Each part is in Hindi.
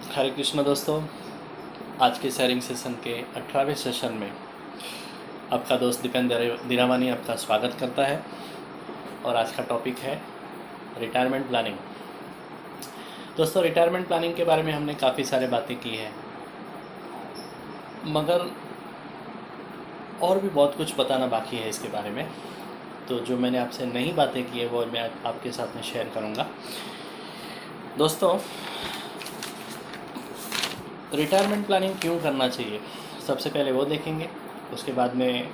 हरे कृष्ण दोस्तों, आज के शेयरिंग सेशन के 18वें सेशन में आपका दोस्त दीपेंद्र दिरावानी आपका स्वागत करता है। और आज का टॉपिक है रिटायरमेंट प्लानिंग। दोस्तों, रिटायरमेंट प्लानिंग के बारे में हमने काफ़ी सारे बातें की हैं, मगर और भी बहुत कुछ बताना बाकी है इसके बारे में। तो जो मैंने आपसे नई बातें की है वो मैं आपके साथ में शेयर करूँगा। दोस्तों, रिटायरमेंट प्लानिंग क्यों करना चाहिए, सबसे पहले वो देखेंगे। उसके बाद में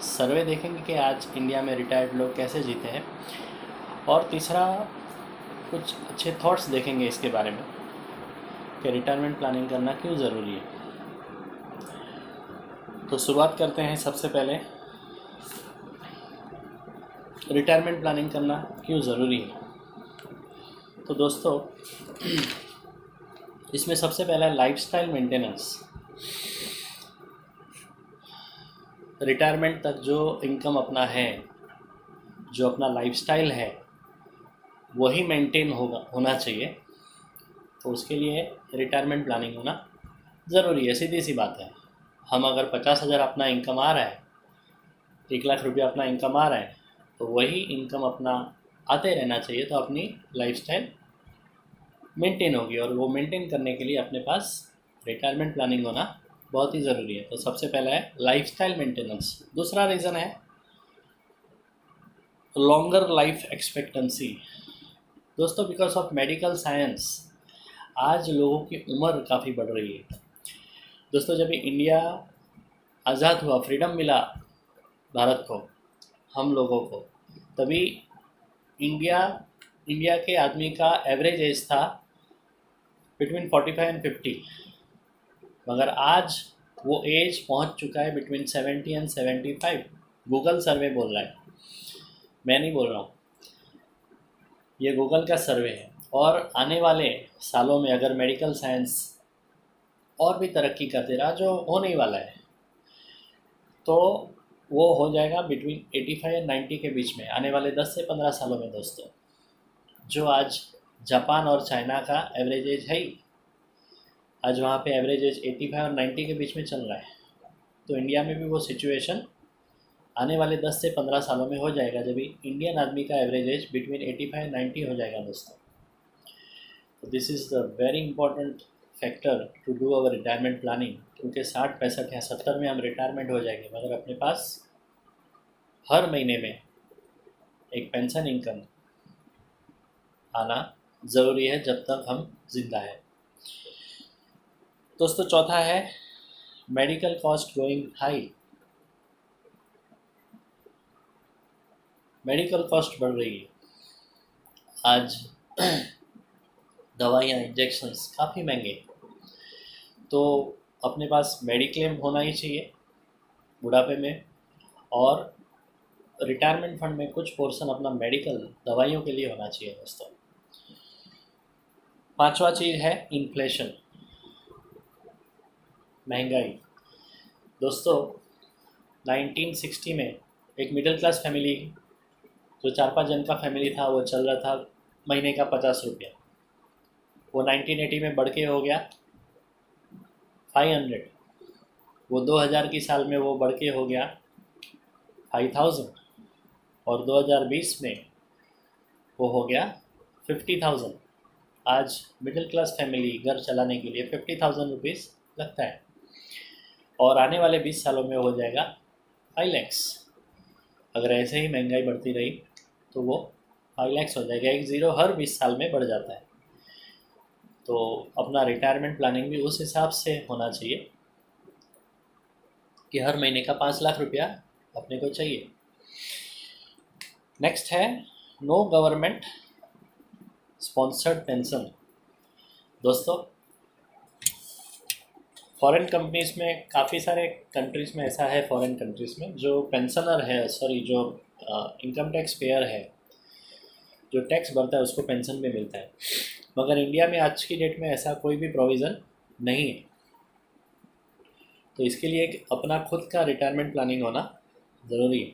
सर्वे देखेंगे कि आज इंडिया में रिटायर्ड लोग कैसे जीते हैं। और तीसरा, कुछ अच्छे थॉट्स देखेंगे इसके बारे में कि रिटायरमेंट प्लानिंग करना क्यों ज़रूरी है। तो शुरुआत करते हैं। सबसे पहले रिटायरमेंट प्लानिंग करना क्यों ज़रूरी है। तो दोस्तों, इसमें सबसे पहला लाइफस्टाइल मेंटेनेंस। रिटायरमेंट तक जो इनकम अपना है, जो अपना लाइफस्टाइल है, वही मेंटेन होना चाहिए। तो उसके लिए रिटायरमेंट प्लानिंग होना ज़रूरी है। सीधी सी बात है। हम अगर 50,000 अपना इनकम आ रहा है, 1 लाख रुपया अपना इनकम आ रहा है, तो वही इनकम अपना आते रहना चाहिए। तो अपनी लाइफस्टाइल मेंटेन होगी, और वो मेंटेन करने के लिए अपने पास रिटायरमेंट प्लानिंग होना बहुत ही ज़रूरी है। तो सबसे पहला है लाइफस्टाइल मेंटेनेंस। दूसरा रीज़न है लॉन्गर लाइफ एक्सपेक्टेंसी। दोस्तों, बिकॉज ऑफ मेडिकल साइंस आज लोगों की उम्र काफ़ी बढ़ रही है। दोस्तों, जब इंडिया आज़ाद हुआ, फ्रीडम मिला भारत को, हम लोगों को, तभी इंडिया के आदमी का एवरेज एज था बिटवीन 45 एंड 50, मगर आज वो एज पहुंच चुका है बिटवीन 70 एंड 75। गूगल सर्वे बोल रहा है, मैं नहीं बोल रहा हूँ, ये गूगल का सर्वे है। और आने वाले सालों में अगर मेडिकल साइंस और भी तरक्की करते रहा, जो होने ही वाला है, तो वो हो जाएगा बिटवीन 85 एंड 90 के बीच में आने वाले 10 से 15 सालों में। दोस्तों, जो आज जापान और चाइना का एवरेज एज है ही, आज वहाँ पे एवरेज एज 85 और 90 के बीच में चल रहा है। तो इंडिया में भी वो सिचुएशन आने वाले 10 से 15 सालों में हो जाएगा, जब इंडियन आदमी का एवरेज एज बिटवीन 85 एंड 90 हो जाएगा। दोस्तों, तो this is the very important factor to do our retirement planning, क्योंकि 60, 65 या 70 में हम रिटायरमेंट हो जाएंगे, मगर अपने पास हर महीने में एक पेंशन इनकम आना ज़रूरी है जब तक हम जिंदा हैं। दोस्तों, चौथा है medical cost going high. Medical cost बढ़ रही है आज। दवाइयाँ, इंजेक्शंस काफ़ी महंगे, तो अपने पास मेडिक्लेम होना ही चाहिए बुढ़ापे में, और रिटायरमेंट फंड में कुछ पोर्शन अपना मेडिकल दवाइयों के लिए होना चाहिए। दोस्तों, पांचवा चीज़ है इन्फ्लेशन, महंगाई। दोस्तों, 1960 में एक मिडिल क्लास फैमिली, जो 4-5 जन का फैमिली था, वो चल रहा था महीने का 50 रुपया। वो 1980 में बढ़ के हो गया 500। वो 2000 की साल में वो बढ़ के हो गया 5000, और 2020 में वो हो गया 50,000। आज मिडिल क्लास फैमिली घर चलाने के लिए 50,000 रुपीज़ लगता है, और आने वाले 20 सालों में हो जाएगा 5 लैक्स। अगर ऐसे ही महंगाई बढ़ती रही तो वो 5 लैक्स हो जाएगा। एक ज़ीरो हर 20 साल में बढ़ जाता है। तो अपना रिटायरमेंट प्लानिंग भी उस हिसाब से होना चाहिए कि हर महीने का 5 लाख रुपया अपने को चाहिए। नेक्स्ट है नो गवर्नमेंट स्पॉन्सर्ड पेंशन। दोस्तों, फॉरेन कंपनीज़ में, काफ़ी सारे कंट्रीज़ में ऐसा है, फॉरेन कंट्रीज़ में जो पेंशनर है, जो इनकम टैक्स पेयर है, जो टैक्स भरता है, उसको पेंशन भी मिलता है। मगर इंडिया में आज की डेट में ऐसा कोई भी प्रोविज़न नहीं है। तो इसके लिए एक अपना खुद का रिटायरमेंट प्लानिंग होना ज़रूरी है।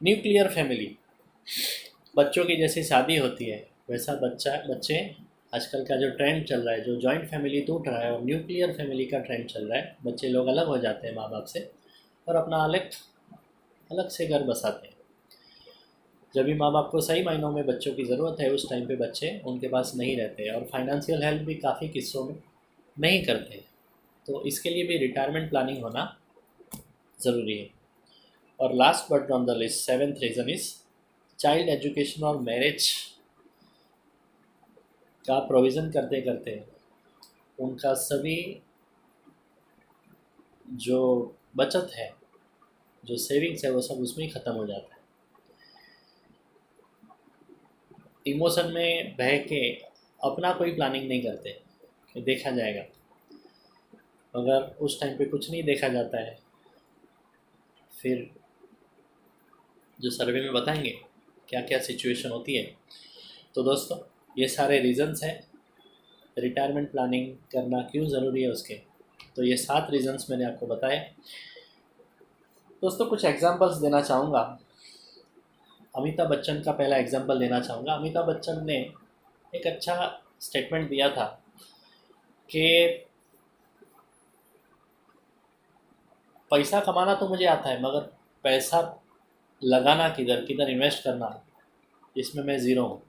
न्यूक्लियर फैमिली, बच्चों की जैसी शादी होती है वैसा बच्चे आजकल का जो ट्रेंड चल रहा है, जो जॉइंट फैमिली टूट रहा है और न्यूक्लियर फैमिली का ट्रेंड चल रहा है, बच्चे लोग अलग हो जाते हैं माँ बाप से और अपना अलग अलग से घर बसाते हैं। जब भी माँ बाप को सही मायनों में बच्चों की ज़रूरत है, उस टाइम पे बच्चे उनके पास नहीं रहते और फाइनेंशियल हेल्प भी काफ़ी किस्सों में नहीं करते। तो इसके लिए भी रिटायरमेंट प्लानिंग होना ज़रूरी है। और last but not the list, seventh reason is child education और मैरिज का प्रोविज़न करते करते उनका सभी जो बचत है, जो सेविंग्स है, वो सब उसमें ही ख़त्म हो जाता है। इमोशन में बह के अपना कोई प्लानिंग नहीं करते कि देखा जाएगा। अगर उस टाइम पे कुछ नहीं देखा जाता है, फिर जो सर्वे में बताएंगे क्या क्या सिचुएशन होती है। तो दोस्तों, ये सारे रीज़न्स हैं रिटायरमेंट प्लानिंग करना क्यों ज़रूरी है उसके। तो ये 7 रीज़न्स मैंने आपको बताए। दोस्तों, कुछ एग्जांपल्स देना चाहूँगा। अमिताभ बच्चन का पहला एग्जांपल देना चाहूँगा। अमिताभ बच्चन ने एक अच्छा स्टेटमेंट दिया था कि पैसा कमाना तो मुझे आता है, मगर पैसा लगाना किधर किधर इन्वेस्ट करना, इसमें मैं ज़ीरो हूँ।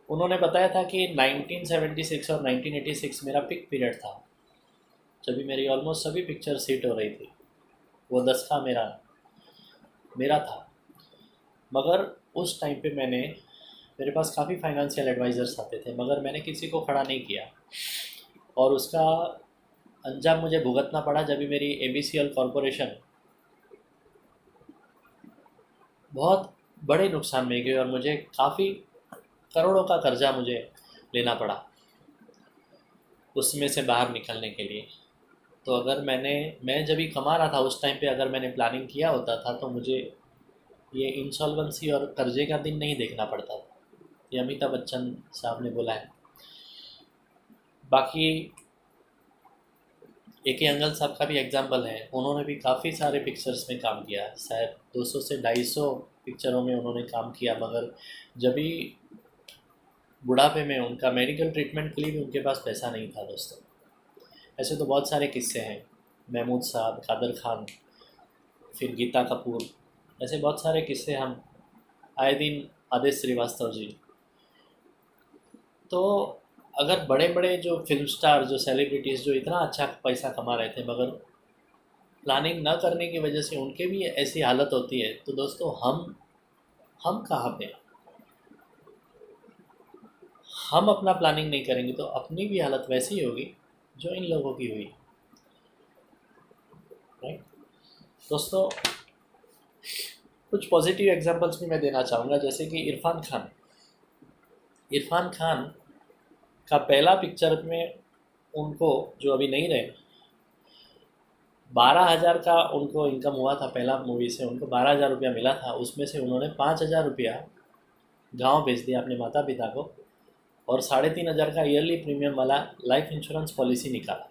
उन्होंने बताया था कि 1976 और 1986 मेरा पिक पीरियड था, जब भी मेरी ऑलमोस्ट सभी पिक्चर हिट हो रही थी। वो 10 का मेरा था। मगर उस टाइम पे मेरे पास काफ़ी फाइनेंशियल एडवाइज़र्स आते थे, मगर मैंने किसी को खड़ा नहीं किया और उसका अंजाम मुझे भुगतना पड़ा जब भी मेरी ABCL कॉरपोरेशन बहुत बड़े नुकसान में गई और मुझे काफ़ी करोड़ों का कर्जा मुझे लेना पड़ा उसमें से बाहर निकलने के लिए। तो अगर मैं जब भी कमा रहा था उस टाइम पे अगर मैंने प्लानिंग किया होता था तो मुझे ये इंसॉल्वेंसी और कर्जे का दिन नहीं देखना पड़ता था। ये अमिताभ बच्चन साहब ने बोला है। बाकी AK अंगल साहब का भी एग्जाम्पल है। उन्होंने भी काफ़ी सारे पिक्चर्स में काम किया, शायद 200 से 250 पिक्चरों में उन्होंने काम किया, मगर जब भी बुढ़ापे में उनका मेडिकल ट्रीटमेंट के लिए भी उनके पास पैसा नहीं था। दोस्तों, ऐसे तो बहुत सारे किस्से हैं। महमूद साहब, कादर खान, फिर गीता कपूर, ऐसे बहुत सारे किस्से हम आए दिन, आदेश श्रीवास्तव जी। तो अगर बड़े बड़े जो फिल्म स्टार, जो सेलिब्रिटीज़ जो इतना अच्छा पैसा कमा रहे थे, मगर प्लानिंग न करने की वजह से उनके भी ऐसी हालत होती है, तो दोस्तों हम कहाँ पे? हम अपना प्लानिंग नहीं करेंगे तो अपनी भी हालत वैसी ही होगी जो इन लोगों की हुई। राइट दोस्तों, कुछ पॉजिटिव एग्जांपल्स भी मैं देना चाहूँगा, जैसे कि इरफान खान का पहला पिक्चर में उनको, जो अभी नहीं रहे, 12,000 का उनको इनकम हुआ था। पहला मूवी से उनको 12,000 रुपया मिला था। उसमें से उन्होंने 5,000 रुपया गाँव भेज दिया अपने माता पिता को और 3,500 का ईयरली प्रीमियम वाला लाइफ इंश्योरेंस पॉलिसी निकाला।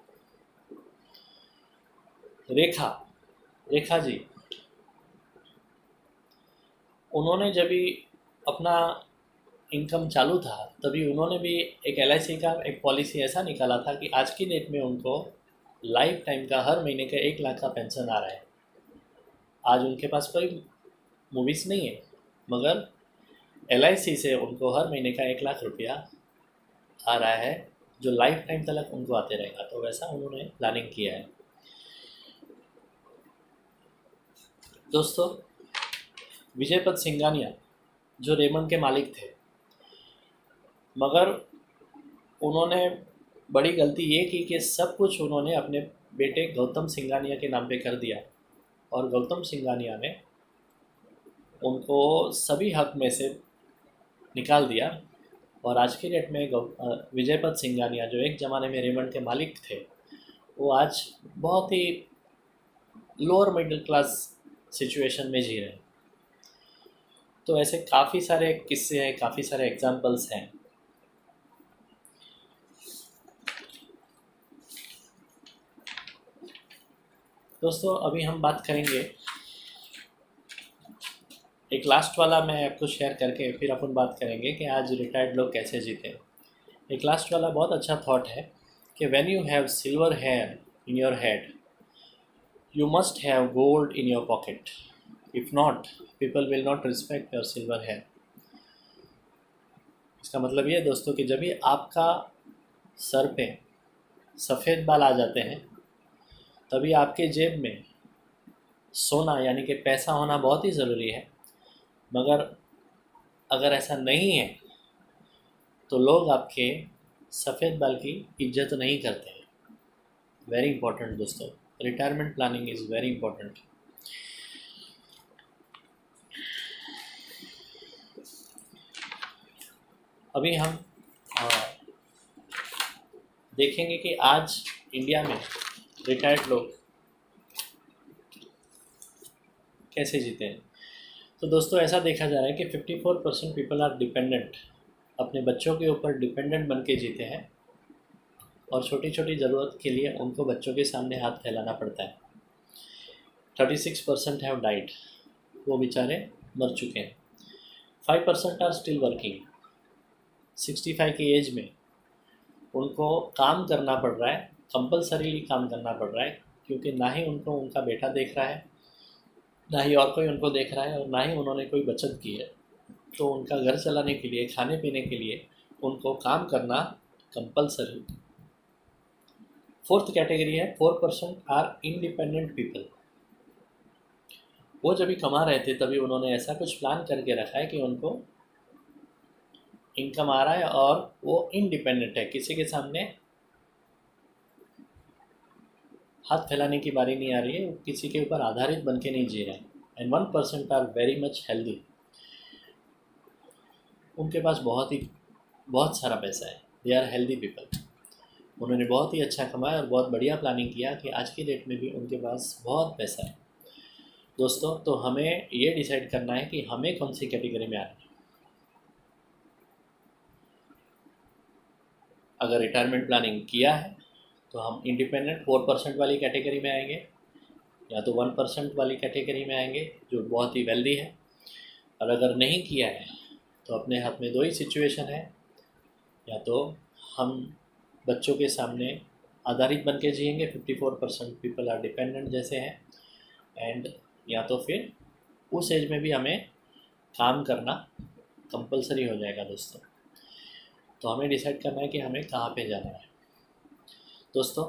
रेखा जी, उन्होंने जब भी अपना इनकम चालू था तभी उन्होंने भी एक LIC का एक पॉलिसी ऐसा निकाला था कि आज की डेट में उनको लाइफ टाइम का हर महीने का 1 लाख का पेंशन आ रहा है। आज उनके पास कोई मूवीज़ नहीं है, मगर LIC से उनको हर महीने का 1 लाख रुपया आ रहा है, जो लाइफ टाइम तक उनको आते रहेगा। तो वैसा उन्होंने प्लानिंग किया है। दोस्तों, विजयपत सिंघानिया जो रेमंड के मालिक थे, मगर उन्होंने बड़ी गलती ये की कि सब कुछ उन्होंने अपने बेटे गौतम सिंघानिया के नाम पे कर दिया और गौतम सिंघानिया ने उनको सभी हक में से निकाल दिया। और आज की डेट में विजयपत सिंघानिया, जो एक ज़माने में रेमंड के मालिक थे, वो आज बहुत ही लोअर मिडिल क्लास सिचुएशन में जी रहे हैं। तो ऐसे काफ़ी सारे किस्से हैं, काफ़ी सारे एग्जाम्पल्स हैं। दोस्तों, अभी हम बात करेंगे, एक लास्ट वाला मैं आपको शेयर करके फिर अपन बात करेंगे कि आज रिटायर्ड लोग कैसे जीते। एक लास्ट वाला बहुत अच्छा थॉट है कि when you have silver hair in your head you must have gold in your pocket, if not people will not respect your silver hair. इसका मतलब ये है दोस्तों कि जब भी आपका सर पे सफ़ेद बाल आ जाते हैं तभी आपके जेब में सोना यानी कि पैसा होना बहुत ही ज़रूरी है। मगर अगर ऐसा नहीं है तो लोग आपके सफ़ेद बाल की इज्जत नहीं करते हैं। वेरी इंपॉर्टेंट दोस्तों, retirement planning is very important. अभी हम देखेंगे कि आज इंडिया में रिटायर्ड लोग कैसे जीते हैं। तो दोस्तों ऐसा देखा जा रहा है कि 54% पीपल आर डिपेंडेंट, अपने बच्चों के ऊपर डिपेंडेंट बन के जीते हैं और छोटी छोटी ज़रूरत के लिए उनको बच्चों के सामने हाथ फैलाना पड़ता है। 36% हैव डाइड, वो बेचारे मर चुके हैं। 5% आर स्टिल वर्किंग, 65 की एज में उनको काम करना पड़ रहा है, कंपलसरीली काम करना पड़ रहा है, क्योंकि ना ही उनको उनका बेटा देख रहा है, ना ही और कोई उनको देख रहा है, और ना ही उन्होंने कोई बचत की है। तो उनका घर चलाने के लिए, खाने पीने के लिए उनको काम करना कंपलसरी। फोर्थ कैटेगरी है 4% आर इंडिपेंडेंट पीपल। वो जब भी कमा रहे थे तभी उन्होंने ऐसा कुछ प्लान करके रखा है कि उनको इनकम आ रहा है और वो इंडिपेंडेंट है, किसी के सामने हाथ फैलाने की बारी नहीं आ रही है, वो किसी के ऊपर आधारित बन के नहीं जी रहे हैं। And 1% are very much healthy, उनके पास बहुत सारा पैसा है, दे आर हेल्दी पीपल। उन्होंने बहुत ही अच्छा कमाया और बहुत बढ़िया प्लानिंग किया कि आज की डेट में भी उनके पास बहुत पैसा है। दोस्तों तो हमें ये डिसाइड करना है कि हमें कौन सी कैटेगरी में आना है। अगर रिटायरमेंट प्लानिंग किया है तो हम इंडिपेंडेंट 4% वाली कैटेगरी में आएंगे, या तो 1% वाली कैटेगरी में आएंगे जो बहुत ही वेल्दी है। और अगर नहीं किया है तो अपने हाथ में दो ही सिचुएशन है, या तो हम बच्चों के सामने आधारित बन के जिएंगे, 54% पीपल आर डिपेंडेंट जैसे हैं, एंड या तो फिर उस एज में भी हमें काम करना कंपलसरी हो जाएगा दोस्तों। तो हमें डिसाइड करना है कि हमें कहाँ पे जाना है दोस्तों।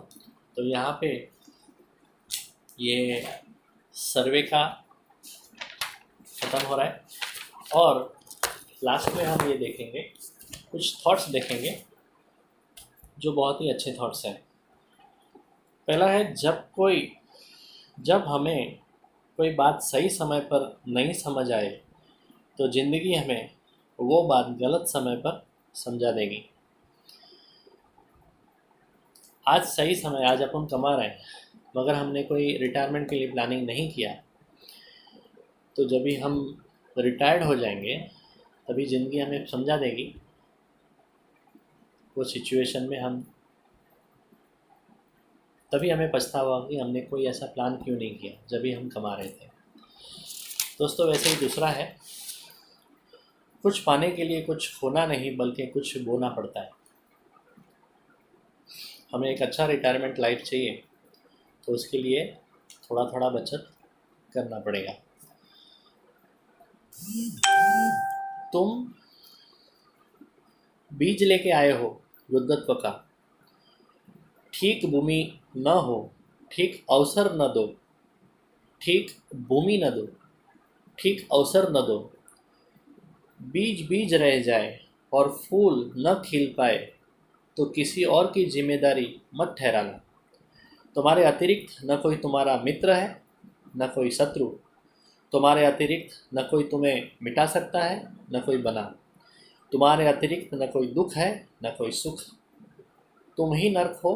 तो यहाँ पे ये सर्वे का ख़त्म हो रहा है और लास्ट में हम ये देखेंगे, कुछ थॉट्स देखेंगे जो बहुत ही अच्छे थॉट्स हैं। पहला है, जब हमें कोई बात सही समय पर नहीं समझ आए तो ज़िंदगी हमें वो बात गलत समय पर समझा देगी। आज सही समय, आज अपन कमा रहे हैं मगर हमने कोई रिटायरमेंट के लिए प्लानिंग नहीं किया, तो जब भी हम रिटायर्ड हो जाएंगे तभी ज़िंदगी हमें समझा देगी। वो सिचुएशन में हम तभी हमें पछतावा होगा कि हमने कोई ऐसा प्लान क्यों नहीं किया जब भी हम कमा रहे थे। दोस्तों वैसे ही दूसरा है, कुछ पाने के लिए कुछ खोना नहीं बल्कि कुछ बोना पड़ता है। हमें एक अच्छा रिटायरमेंट लाइफ चाहिए तो उसके लिए थोड़ा थोड़ा बचत करना पड़ेगा। तुम बीज लेके आए हो, रुद्रत्व का, ठीक भूमि न हो, ठीक अवसर न दो, ठीक भूमि न दो, ठीक अवसर न दो, बीज बीज रह जाए और फूल न खिल पाए तो किसी और की जिम्मेदारी मत ठहराना। तुम्हारे अतिरिक्त न कोई तुम्हारा मित्र है न कोई शत्रु, तुम्हारे अतिरिक्त न कोई तुम्हें मिटा सकता है न कोई बना, तुम्हारे अतिरिक्त न कोई दुख है न कोई सुख, तुम ही नर्क हो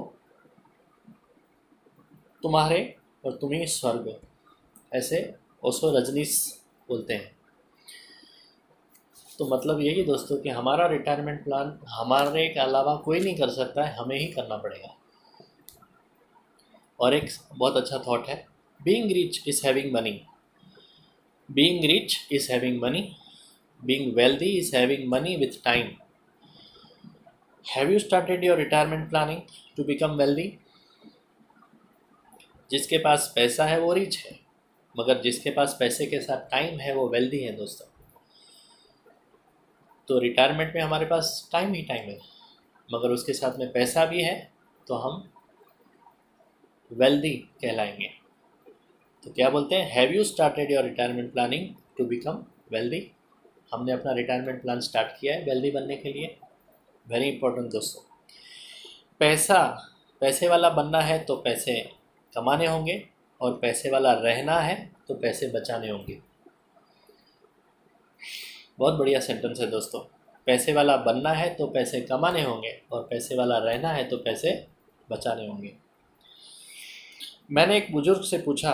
तुम्हारे और तुम ही स्वर्ग, ऐसे ओशो रजनीश बोलते हैं। तो मतलब यही दोस्तों कि हमारा रिटायरमेंट प्लान हमारे के अलावा कोई नहीं कर सकता है, हमें ही करना पड़ेगा। और एक बहुत अच्छा थॉट है, being rich is having money, being rich is having money, being wealthy is having money with time. Have you started your retirement planning to become wealthy? जिसके पास पैसा है वो रिच है, मगर जिसके पास पैसे के साथ टाइम है वो वेल्दी है दोस्तों। तो रिटायरमेंट में हमारे पास टाइम ही टाइम है, मगर उसके साथ में पैसा भी है तो हम वेल्दी कहलाएंगे। तो क्या बोलते हैं, have you started your retirement planning to become wealthy? हमने अपना रिटायरमेंट प्लान स्टार्ट किया है वेल्दी बनने के लिए। वेरी इंपॉर्टेंट दोस्तों। पैसे वाला बनना है तो पैसे कमाने होंगे, और पैसे वाला रहना है तो पैसे बचाने होंगे। बहुत बढ़िया सेंटेंस है दोस्तों। पैसे वाला बनना है तो पैसे कमाने होंगे, और पैसे वाला रहना है तो पैसे बचाने होंगे। मैंने एक बुजुर्ग से पूछा,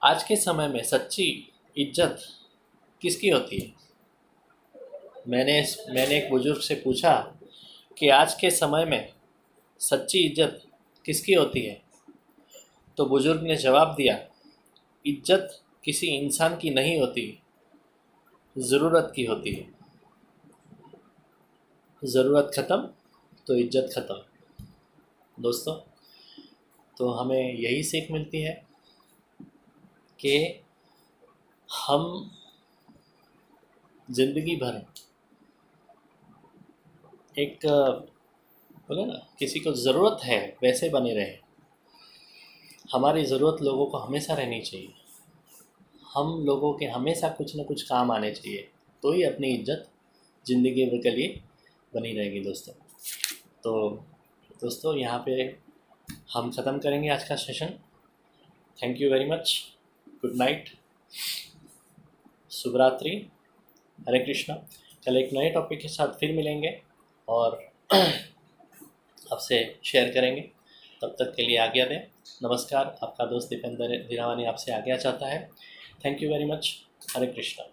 आज के समय में सच्ची इज्जत किसकी होती है? मैंने एक बुजुर्ग से पूछा कि आज के समय में सच्ची इज्जत किसकी होती है? तो बुजुर्ग ने जवाब दिया, इज्जत किसी इंसान की नहीं होती, ज़रूरत की होती है। ज़रूरत ख़त्म तो इज्जत ख़त्म। दोस्तों, तो हमें यही सीख मिलती है कि हम ज़िंदगी भर एक बोले ना, किसी को ज़रूरत है वैसे बने रहे। हमारी ज़रूरत लोगों को हमेशा रहनी चाहिए। हम लोगों के हमेशा कुछ न कुछ काम आने चाहिए, तो ही अपनी इज्जत ज़िंदगी भर के लिए बनी रहेगी दोस्तों। तो दोस्तों, यहाँ पे हम ख़त्म करेंगे आज का session. Thank you very much. Good night, शुभ रात्रि, हरे कृष्णा। कल एक नए टॉपिक के साथ फिर मिलेंगे और आपसे शेयर करेंगे। तब तक के लिए आज्ञा दें। नमस्कार, आपका दोस्त दीपेंद्र धीरावानी आपसे आज्ञा चाहता है। Thank you very much. Hare Krishna.